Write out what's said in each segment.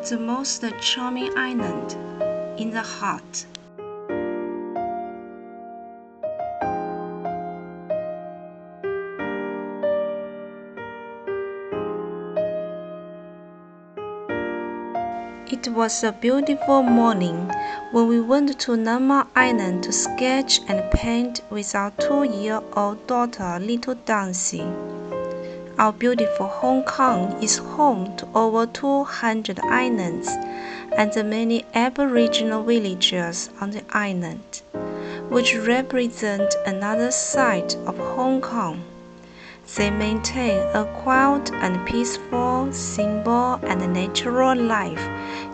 the most charming island in the heart. It was a beautiful morning when we went to Lamma Island to sketch and paint with our 2-year-old daughter, little Dawnxi. Our beautiful Hong Kong is home to over 200 islands and many aboriginal villages on the island, which represent another side of Hong Kong. They maintain a quiet and peaceful, simple and natural life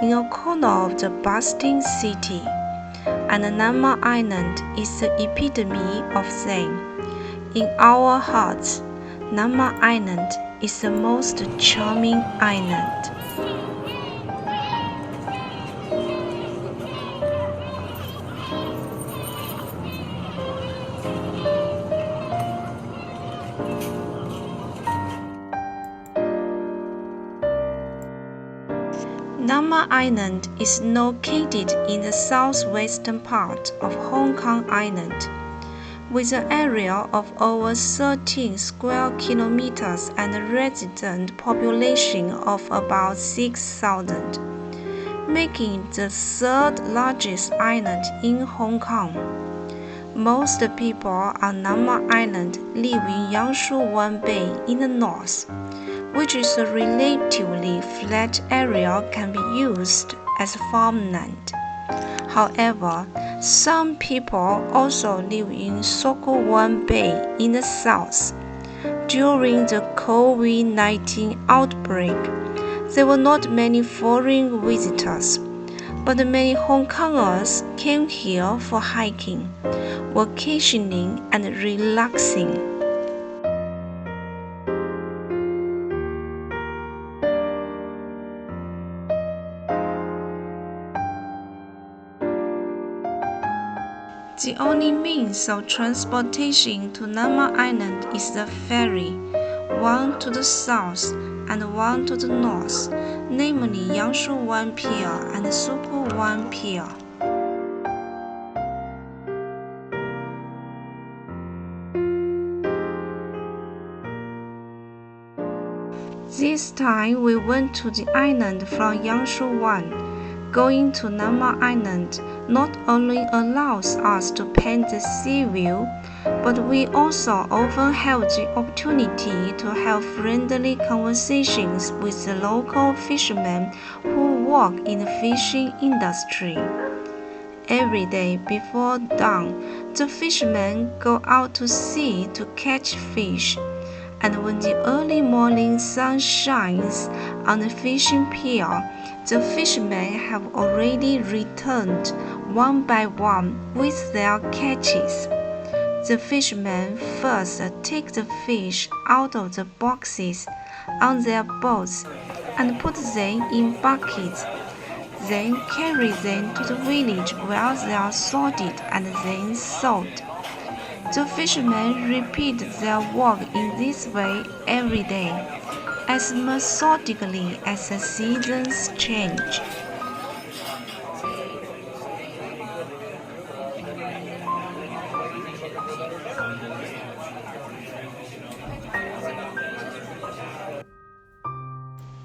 in a corner of the bustling city, and Lamma Island is the epitome of them. In our hearts, Lamma Island is the most charming island. Lamma Island is located in the southwestern part of Hong Kong Island, with an area of over 13 square kilometers and a resident population of about 6,000, making it the third largest island in Hong Kong. Most people on Lamma Island live in Yangshuwan Bay in the north, which is a relatively flat area can be used as farmland. However, some people also live in Sokowan Bay in the south. During the COVID-19 outbreak, there were not many foreign visitors, but many Hong Kongers came here for hiking, vacationing, and relaxing. The only means of transportation to Lamma Island is the ferry, one to the south and one to the north, namely Yangshuwan Pier and Sokowan Pier. This time we went to the island from Yangshuwan. Going to Lamma Island not only allows us to paint the sea view, but we also often have the opportunity to have friendly conversations with the local fishermen who work in the fishing industry. Every day before dawn, the fishermen go out to sea to catch fish, and when the early morning sun shines on the fishing pier, the fishermen have already returned one by one with their catches. The fishermen first take the fish out of the boxes on their boats and put them in buckets, then carry them to the village where they are sorted and then sold. The fishermen repeat their work in this way every day, as methodically as the seasons change.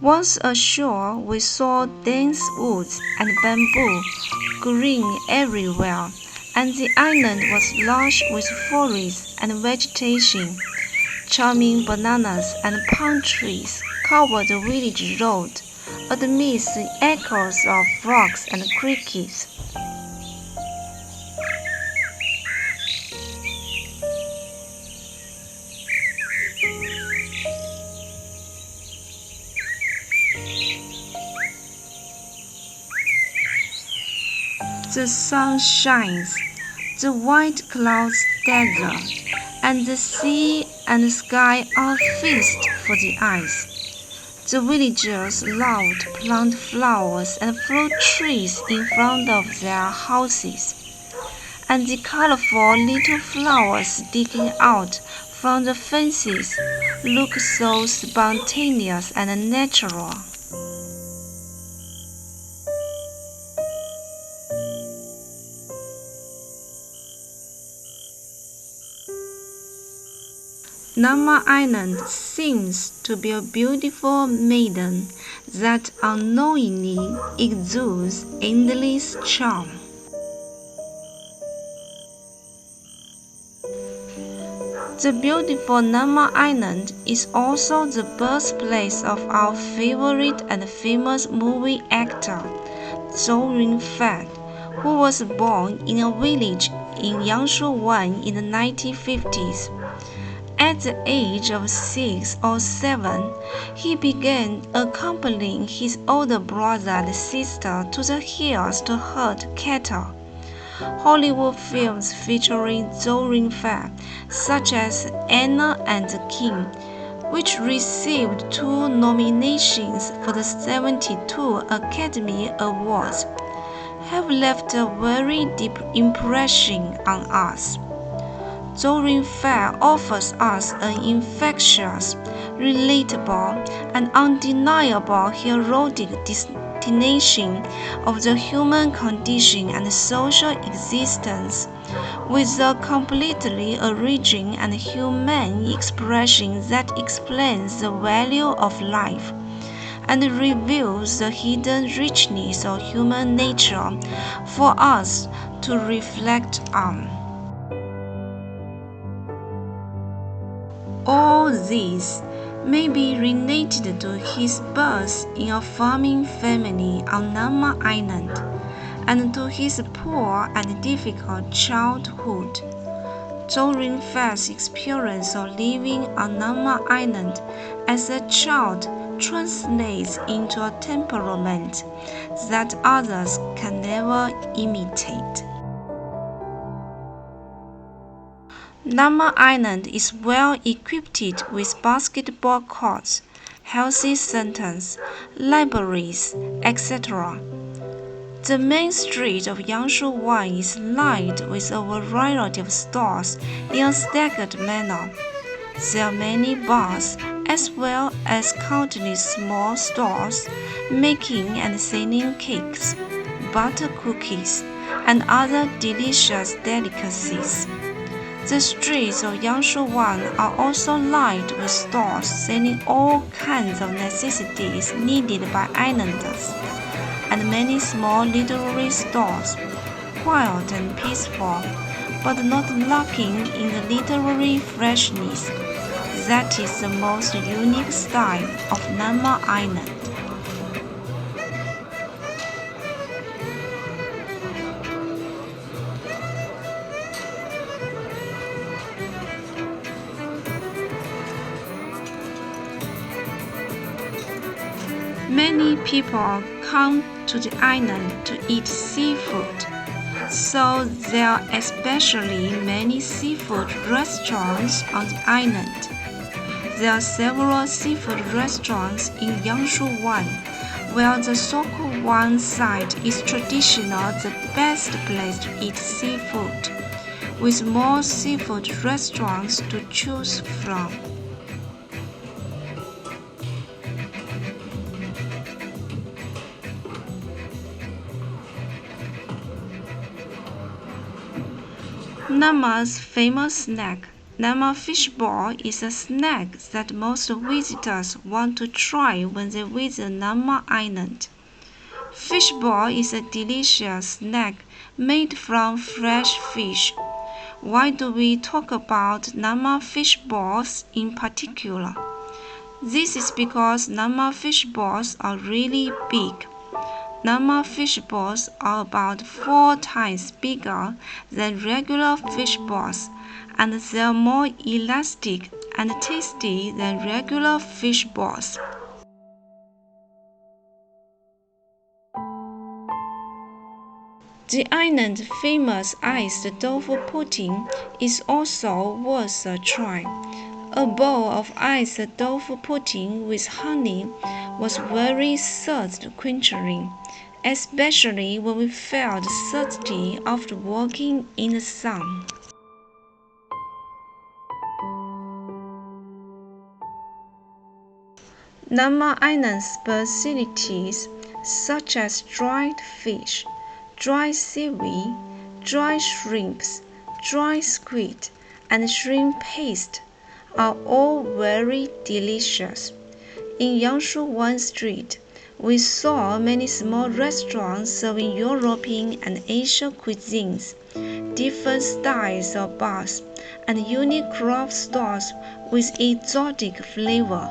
Once ashore, we saw dense woods and bamboo green everywhere, and the island was lush with forests and vegetation. Charming bananas and palm trees covered the village road, amidst the echoes of frogs and crickets. The sun shines, the white clouds gather, and the sea and sky are a feast for the eyes. The villagers love to plant flowers and fruit trees in front of their houses, and the colorful little flowers sticking out from the fences look so spontaneous and natural. Lamma Island seems to be a beautiful maiden that unknowingly exudes endless charm. The beautiful Lamma Island is also the birthplace of our favorite and famous movie actor, Zhou Yunfei, who was born in a village in Yangshuwan in the 1950s. At the age of 6 or 7, he began accompanying his older brother and sister to the hills to herd cattle. Hollywood films featuring Zhou Yunfei, such as Anna and the King, which received 2 nominations for the 72 Academy Awards, have left a very deep impression on us. Zhou Yunfei offers us an infectious, relatable, and undeniable heroic destination of the human condition and social existence, with a completely original and humane expression that explains the value of life and reveals the hidden richness of human nature for us to reflect on. All this may be related to his birth in a farming family on Lamma Island and to his poor and difficult childhood. Zhou Yunfei's experience of living on Lamma Island as a child translates into a temperament that others can never imitate. Lamma Island is well equipped with basketball courts, health centers, libraries, etc. The main street of Yangshuwan is lined with a variety of stores in a staggered manner. There are many bars as well as countless small stores making and selling cakes, butter cookies, and other delicious delicacies. The streets of Yangshuwan are also lined with stores selling all kinds of necessities needed by islanders, and many small literary stores, quiet and peaceful, but not lacking in the literary freshness that is the most unique style of Lamma Island. Many people come to the island to eat seafood, so there are especially many seafood restaurants on the island. There are several seafood restaurants in Yangshuwan, while the Sokowan side is traditional the best place to eat seafood, with more seafood restaurants to choose from. Lamma's famous snack, Lamma fishball, is a snack that most visitors want to try when they visit Lamma Island. Fishball is a delicious snack made from fresh fish. Why do we talk about Lamma fishballs in particular? This is because Lamma fishballs are really big. Lamma fishballs are about 4 times bigger than regular fishballs, and they are more elastic and tasty than regular fishballs. The island's famous iced tofu pudding is also worth a try. A bowl of iced tofu pudding with honey was very thirst-quenching, especially when we felt thirsty after walking in the sun. Lamma Island's specialties, such as dried fish, dried seaweed, dried shrimps, dried squid, and shrimp paste, are all very delicious. In Yangshu 1 Street, we saw many small restaurants serving European and Asian cuisines, different styles of bars, and unique craft stores with exotic flavor.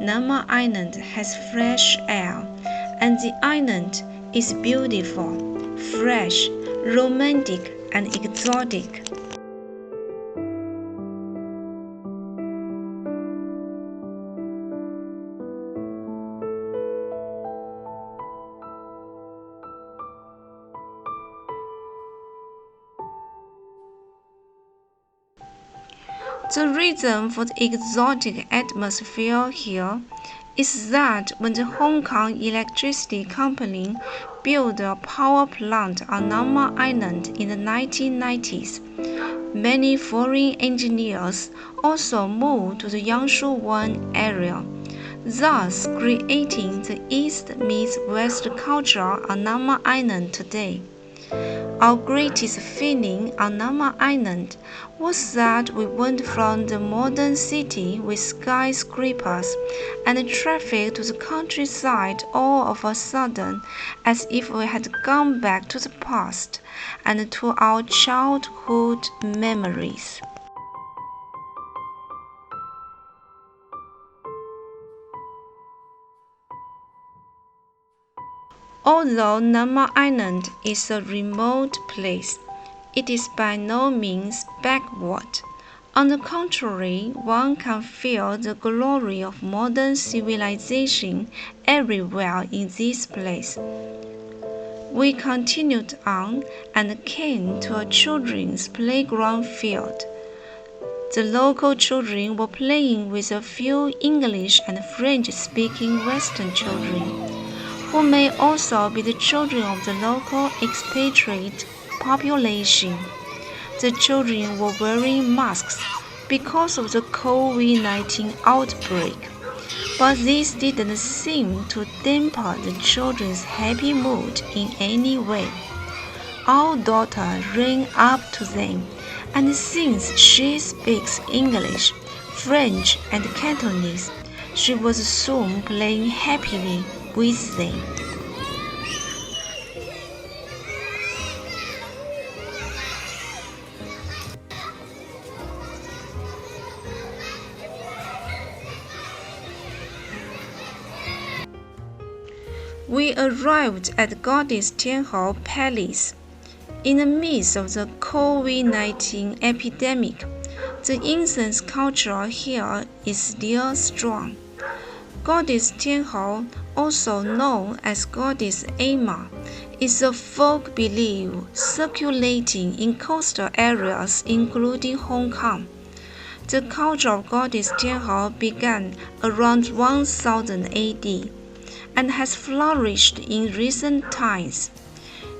Lamma Island has fresh air, and the island is beautiful, fresh, romantic, and exotic. The reason for the exotic atmosphere here is that when the Hong Kong Electricity Company built a power plant on Lamma Island in the 1990s, many foreign engineers also moved to the Yangshu 1 area, thus creating the East meets West culture on Lamma Island today. Our greatest feeling on Lamma Island was that we went from the modern city with skyscrapers and traffic to the countryside all of a sudden, as if we had gone back to the past and to our childhood memories. Although Lamma Island is a remote place, it is by no means backward. On the contrary, one can feel the glory of modern civilization everywhere in this place. We continued on and came to a children's playground field. The local children were playing with a few English and French-speaking Western children, who may also be the children of the local expatriate population. The children were wearing masks because of the COVID-19 outbreak, but this didn't seem to dampen the children's happy mood in any way. Our daughter ran up to them, and since she speaks English, French, and Cantonese, she was soon playing happily with them. We arrived at Goddess Tianhao Palace. In the midst of the COVID-19 epidemic, the incense culture here is still strong. Goddess Tianhao, also known as Goddess Amma, is a folk belief circulating in coastal areas including Hong Kong. The culture of Goddess Tianhao began around 1000 AD and has flourished in recent times.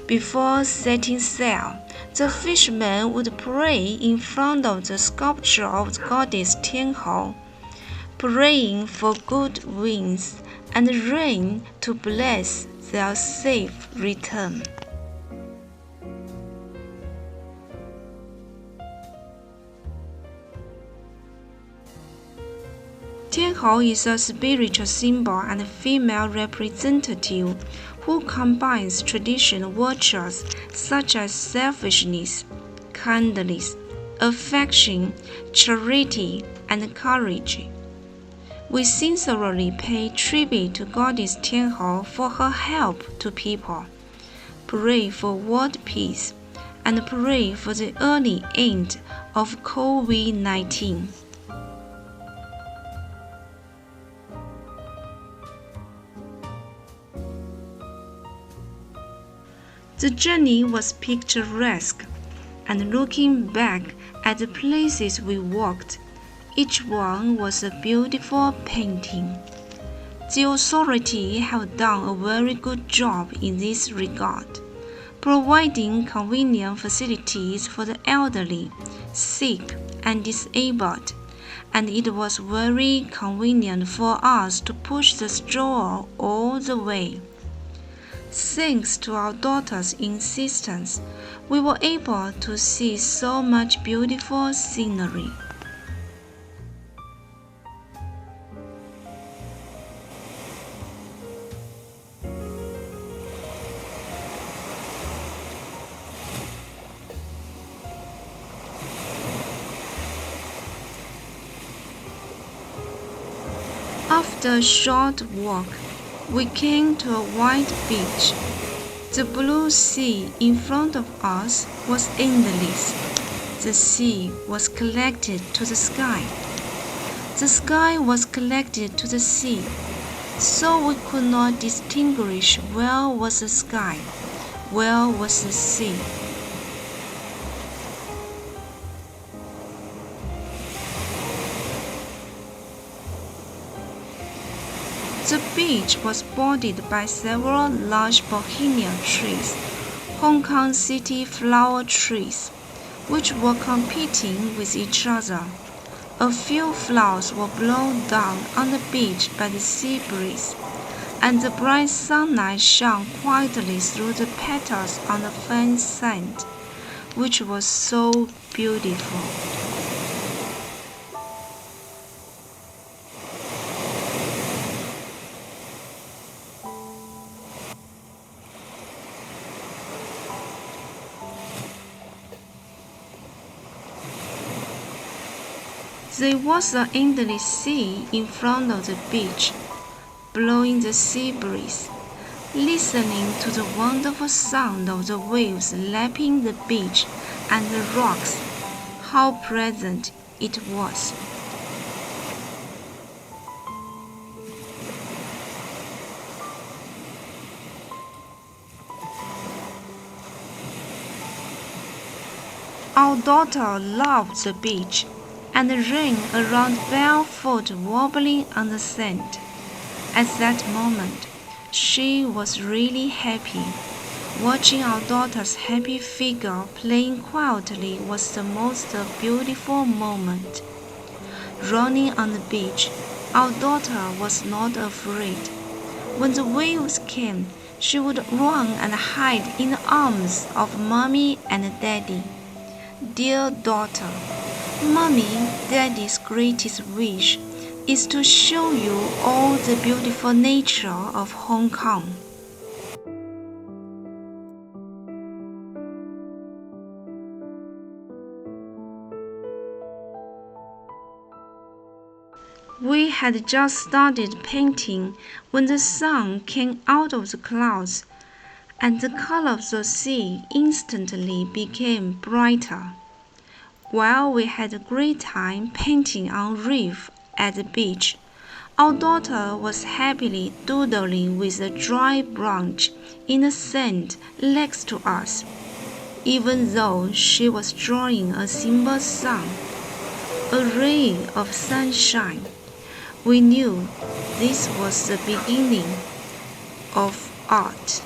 Before setting sail, the fishermen would pray in front of the sculpture of the Goddess Tianhao, praying for good winds and rain to bless their safe return. Tianhao is a spiritual symbol and female representative who combines traditional virtues such as selfishness, kindness, affection, charity, and courage. We sincerely pay tribute to Goddess Tianhao for her help to people, pray for world peace, and pray for the early end of COVID-19. The journey was picturesque, and looking back at the places we walked, each one was a beautiful painting. The authorities have done a very good job in this regard, providing convenient facilities for the elderly, sick, and disabled, and it was very convenient for us to push the stroller all the way. Thanks to our daughter's insistence, we were able to see so much beautiful scenery. After a short walk, we came to a white beach. The blue sea in front of us was endless. The sea was connected to the sky. The sky was connected to the sea, so we could not distinguish where was the sky, where was the sea. The beach was bordered by several large bohemian trees, Hong Kong city flower trees, which were competing with each other. A few flowers were blown down on the beach by the sea breeze, and the bright sunlight shone quietly through the petals on the faint sand, which was so beautiful. There was an endless sea in front of the beach, blowing the sea breeze, listening to the wonderful sound of the waves lapping the beach and the rocks. How pleasant it was! Our daughter loved the beach and ran around barefoot, wobbling on the sand. At that moment, she was really happy. Watching our daughter's happy figure playing quietly was the most beautiful moment. Running on the beach, our daughter was not afraid. When the waves came, she would run and hide in the arms of Mommy and Daddy. Dear daughter, Mommy, Daddy's greatest wish is to show you all the beautiful nature of Hong Kong. We had just started painting when the sun came out of the clouds, and the color of the sea instantly became brighter. While we had a great time painting on reef at the beach, our daughter was happily doodling with a dry branch in the sand next to us, even though she was drawing a simple sun, a ray of sunshine. We knew this was the beginning of art.